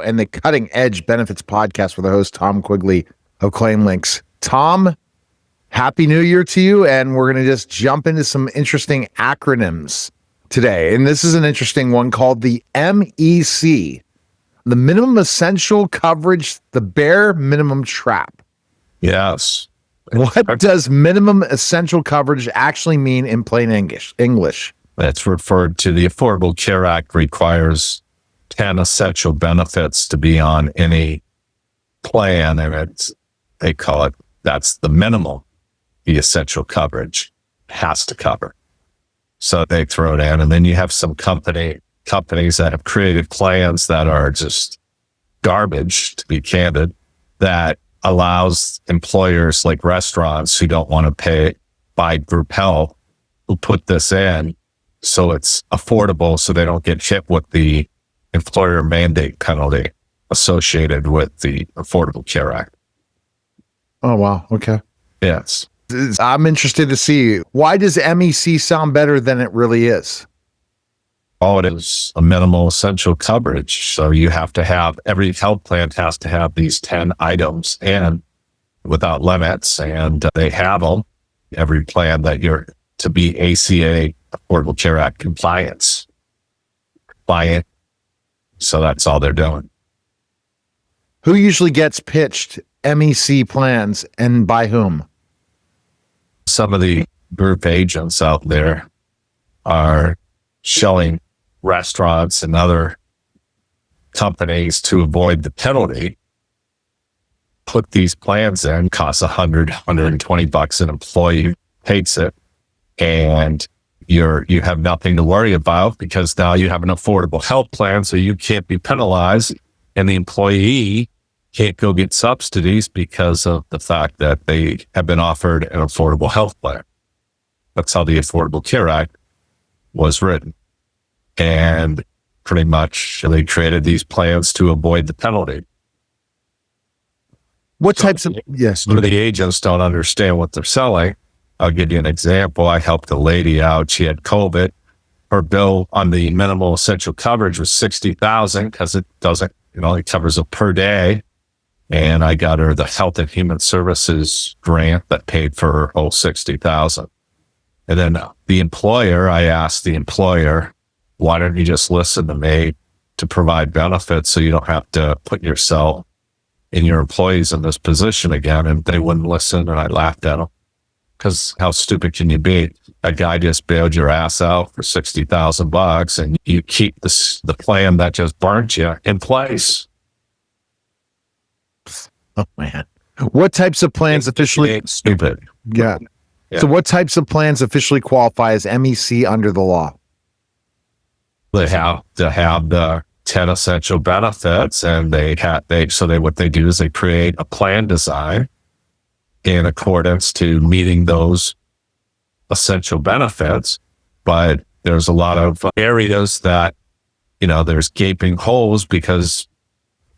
and the Cutting Edge Benefits podcast with the host, Tom Quigley of Claim Links. Tom, Happy New Year to you, and we're going to just jump into some interesting acronyms today. And this is an interesting one called the MEC, the Minimum Essential Coverage, the Bare Minimum Trap. Yes. What does minimum essential coverage actually mean in plain English? That's referred to. The Affordable Care Act requires 10 essential benefits to be on any plan, and they call it, that's the minimum the essential coverage has to cover. So they throw it in, and then you have some companies that have created plans that are just garbage, to be candid, that allows employers like restaurants who don't want to buy group health, who put this in so it's affordable, so they don't get hit with the employer mandate penalty associated with the Affordable Care Act. Oh, wow. Okay. Yes. I'm interested to see, why does MEC sound better than it really is? Oh, it is a minimal essential coverage. So you have to have, every health plan has to have these 10 items and without limits, and they have them. Every plan that you're to be ACA, Affordable Care Act compliant. So that's all they're doing. Who usually gets pitched MEC plans and by whom? Some of the group agents out there are showing restaurants and other companies to avoid the penalty, put these plans in, costs $100, $120 an employee takes it, and you have nothing to worry about because now you have an affordable health plan, so you can't be penalized, and the employee can't go get subsidies because of the fact that they have been offered an affordable health plan. That's how the Affordable Care Act was written. And pretty much they created these plans to avoid the penalty. What types of, yes. Some of the agents don't understand what they're selling. I'll give you an example. I helped a lady out. She had COVID. Her bill on the minimal essential coverage was $60,000 because it doesn't, it covers a per day. And I got her the Health and Human Services grant that paid for her whole $60,000. And then I asked the employer, why don't you just listen to me to provide benefits so you don't have to put yourself and your employees in this position again? And they wouldn't listen, and I laughed at them. Because how stupid can you be? A guy just bailed your ass out for $60,000 and you keep the plan that just burnt you in place. Oh, man. What types of plans officially... Stupid. Yeah. So what types of plans officially qualify as MEC under the law? They have to have the 10 essential benefits, and what they do is they create a plan design in accordance to meeting those essential benefits. But there's a lot of areas that, there's gaping holes because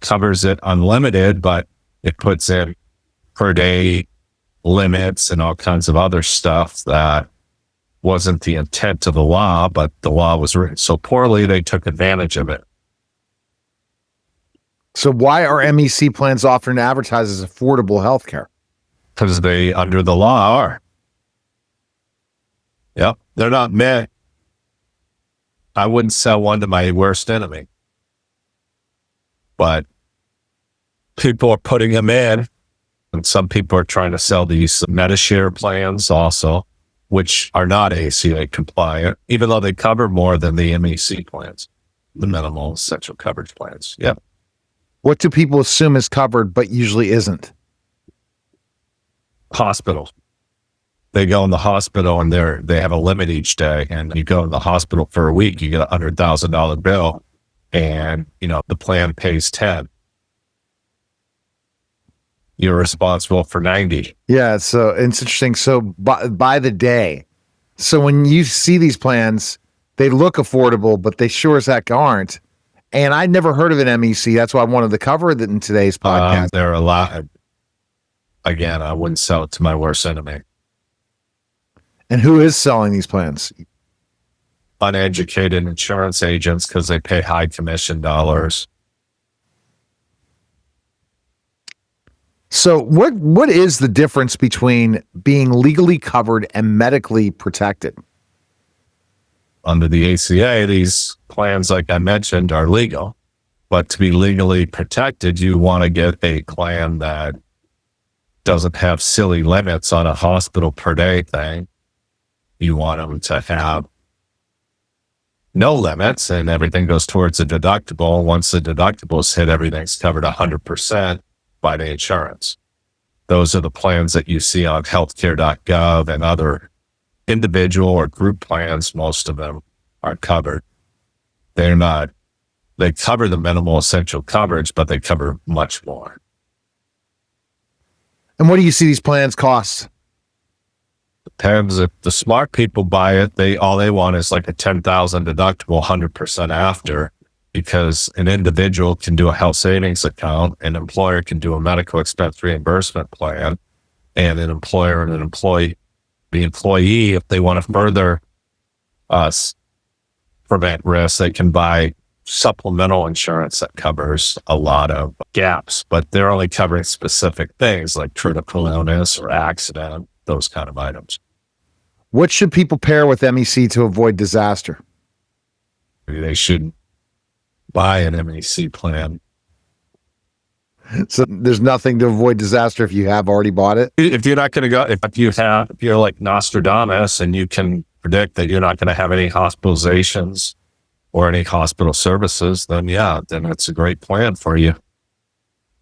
covers it unlimited, but it puts in per day limits and all kinds of other stuff that wasn't the intent of the law, but the law was written so poorly, they took advantage of it. So why are MEC plans often advertised as affordable health care? Because they, under the law, are. Yep. They're not MEC. I wouldn't sell one to my worst enemy. But people are putting them in, and some people are trying to sell these Medishare plans also, which are not ACA compliant, even though they cover more than the MEC plans, the minimal essential coverage plans. Yep. What do people assume is covered but usually isn't? Hospitals. They go in the hospital and they have a limit each day, and you go in the hospital for a week, you get $100,000 bill, and the plan pays 10. You're responsible for 90. Yeah, so it's interesting. So by the day, so when you see these plans, they look affordable, but they sure as heck aren't. And I'd never heard of an MEC. That's why I wanted to cover it in today's podcast. There are a lot. Again, I wouldn't sell it to my worst enemy. And who is selling these plans? Uneducated insurance agents, because they pay high commission dollars. So what is the difference between being legally covered and medically protected? Under the ACA, these plans, like I mentioned, are legal. But to be legally protected, you want to get a plan that doesn't have silly limits on a hospital per day thing. You want them to have no limits, and everything goes towards a deductible. Once the deductibles hit, everything's covered 100% by the insurance. Those are the plans that you see on healthcare.gov and other individual or group plans. Most of them are covered. They cover the minimal essential coverage, but they cover much more. And what do you see these plans cost? Depends. If the smart people buy it, all they want is like a $10,000 deductible 100% after, because an individual can do a health savings account, an employer can do a medical expense reimbursement plan, and an employer and an employee, the employee, if they want to further prevent risk, they can buy supplemental insurance that covers a lot of gaps, but they're only covering specific things like critical illness or accident, those kind of items. What should people pair with MEC to avoid disaster? They should buy an MEC plan. So there's nothing to avoid disaster if you have already bought it? If you're not going to go, if you're like Nostradamus and you can predict that you're not going to have any hospitalizations or any hospital services, then it's a great plan for you,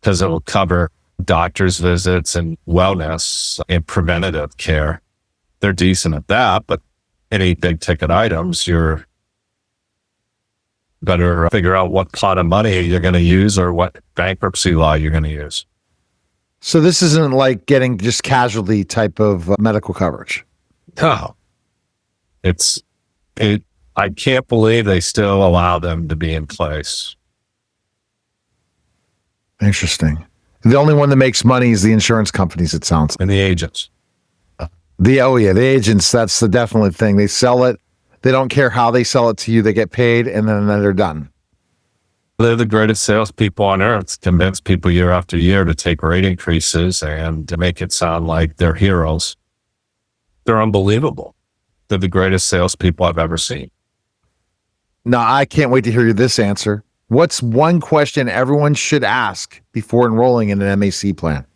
because it will cover doctor's visits and wellness and preventative care. They're decent at that, but any big ticket items, you're better figure out what pot of money you're going to use or what bankruptcy law you're going to use. So this isn't like getting just casualty type of medical coverage. No, I can't believe they still allow them to be in place. Interesting. The only one that makes money is the insurance companies, it sounds like. And the agents. The agents, that's the definite thing. They sell it. They don't care how they sell it to you. They get paid, and then they're done. They're the greatest salespeople on earth. Convince people year after year to take rate increases and to make it sound like they're heroes. They're unbelievable. They're the greatest salespeople I've ever seen. Now, I can't wait to hear this answer. What's one question everyone should ask before enrolling in an MAC plan?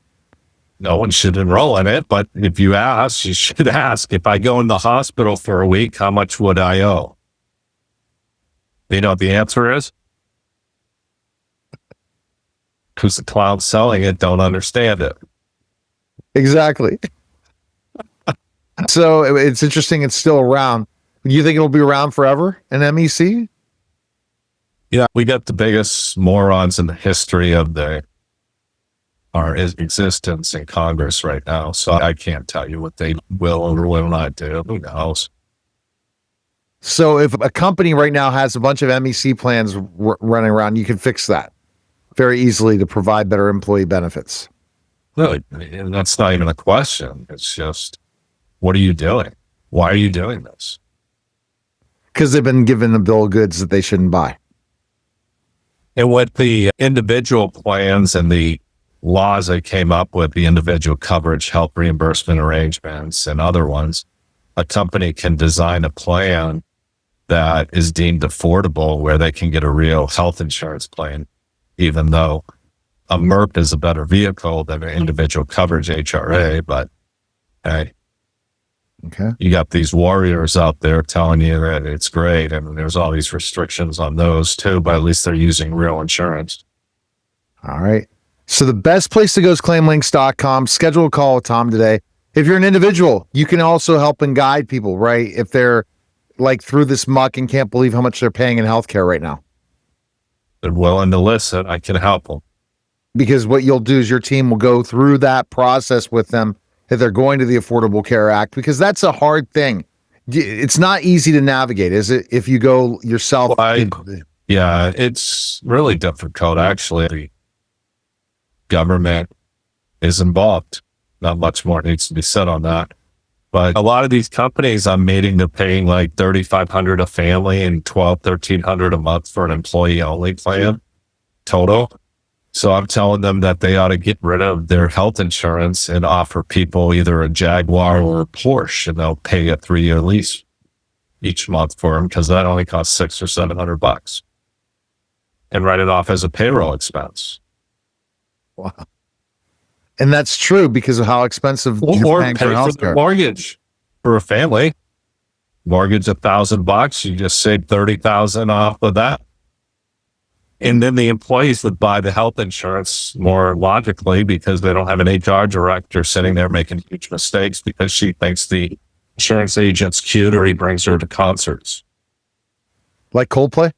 No one should enroll in it, but if you ask, you should ask, if I go in the hospital for a week, how much would I owe? You know what the answer is? Because the clowns selling it don't understand it. Exactly. So it's interesting it's still around. Do you think it'll be around forever, an MEC? Yeah, we got the biggest morons in the history of our existence in Congress right now. So I can't tell you what they will or will not do. Who knows? So if a company right now has a bunch of MEC plans running around, you can fix that very easily to provide better employee benefits. No, and that's not even a question. It's just, what are you doing? Why are you doing this? Because they've been given a bill of goods that they shouldn't buy. And with the individual plans and the laws that came up with, the individual coverage, health reimbursement arrangements, and other ones, a company can design a plan that is deemed affordable where they can get a real health insurance plan, even though a MERP is a better vehicle than an individual coverage HRA. But hey, okay, you got these warriors out there telling you that it's great, and there's all these restrictions on those too, but at least they're using real insurance. All right. So the best place to go is claimlinks.com. Schedule a call with Tom today. If you're an individual, you can also help and guide people, right? If they're like through this muck and can't believe how much they're paying in healthcare right now. They're willing to listen. I can help them. Because what you'll do is your team will go through that process with them if they're going to the Affordable Care Act, because that's a hard thing. It's not easy to navigate, is it? If you go yourself. Yeah, it's really difficult, actually. The government is involved. Not much more needs to be said on that. But a lot of these companies I'm meeting, they're paying like $3,500 a family and $1,200, $1,300 a month for an employee only plan total. So I'm telling them that they ought to get rid of their health insurance and offer people either a Jaguar or a Porsche, and they'll pay a 3-year lease each month for them, because that only costs $600 or $700, and write it off as a payroll expense. Wow. And that's true because of how expensive you're paying for healthcare. The mortgage for a family. Mortgage $1,000, you just save $30,000 off of that. And then the employees would buy the health insurance more logically, because they don't have an HR director sitting there making huge mistakes because she thinks the insurance agent's cute or he brings her to concerts. Like Coldplay?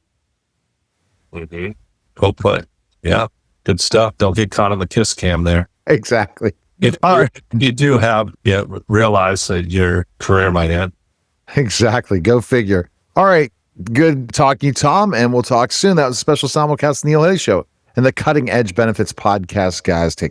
Mm-hmm. Coldplay. Yeah. Good stuff. Don't get caught on the kiss cam there. Exactly. You do have, realize that your career might end. Exactly. Go figure. All right. Good talking, Tom, and we'll talk soon. That was a special simulcast Neil Hay Show and the Cutting Edge Benefits podcast, guys. Take